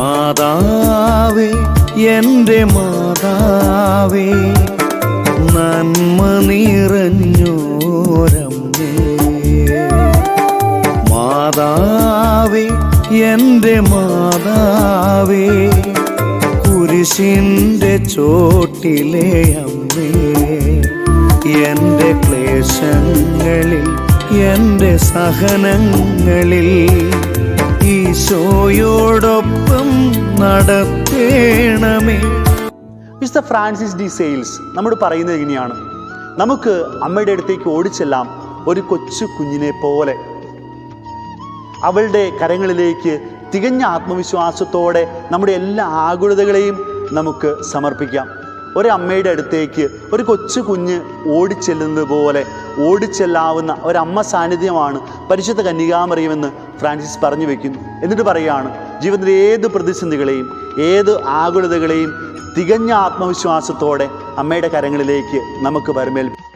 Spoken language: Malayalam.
മാതാവേ, എൻ്റെ മാതാവേ, നന്മ നിറഞ്ഞോരമ്മേ. മാതാവേ, എൻ്റെ മാതാവേ, കുരിശിൻ്റെ ചോട്ടിലെ അമ്മേ. എൻ്റെ ക്ലേശങ്ങളിൽ, എൻ്റെ സഹനങ്ങളിൽ ഈശോയോടൊപ്പം നടത്തേണമേ. മിസ്റ്റർ ഫ്രാൻസിസ് ഡി സെയിൽസ് നമ്മോട് പറയുന്നത് ഇങ്ങനെയാണ്: നമുക്ക് അമ്മയുടെ അടുത്തേക്ക് ഓടിച്ചെല്ലാം ഒരു കൊച്ചു കുഞ്ഞിനെ പോലെ. അവളുടെ കരങ്ങളിലേക്ക് തികഞ്ഞ ആത്മവിശ്വാസത്തോടെ നമ്മുടെ എല്ലാ ആകുലതകളെയും നമുക്ക് സമർപ്പിക്കാം. ഒരമ്മയുടെ അടുത്തേക്ക് ഒരു കൊച്ചു കുഞ്ഞ് ഓടിച്ചെല്ലുന്നത് പോലെ ഓടിച്ചെല്ലാവുന്ന ഒരമ്മ സാന്നിധ്യമാണ് പരിശുദ്ധ കന്യകാമറിയമെന്ന് ഫ്രാൻസിസ് പറഞ്ഞു വയ്ക്കുന്നു. എന്നിട്ട് പറയുകയാണ്, ജീവിതത്തിലെ ഏത് പ്രതിസന്ധികളെയും ഏത് ആകുലതകളെയും തികഞ്ഞ ആത്മവിശ്വാസത്തോടെ അമ്മയുടെ കരങ്ങളിലേക്ക് നമുക്ക് വരമേൽപ്പിക്കാം.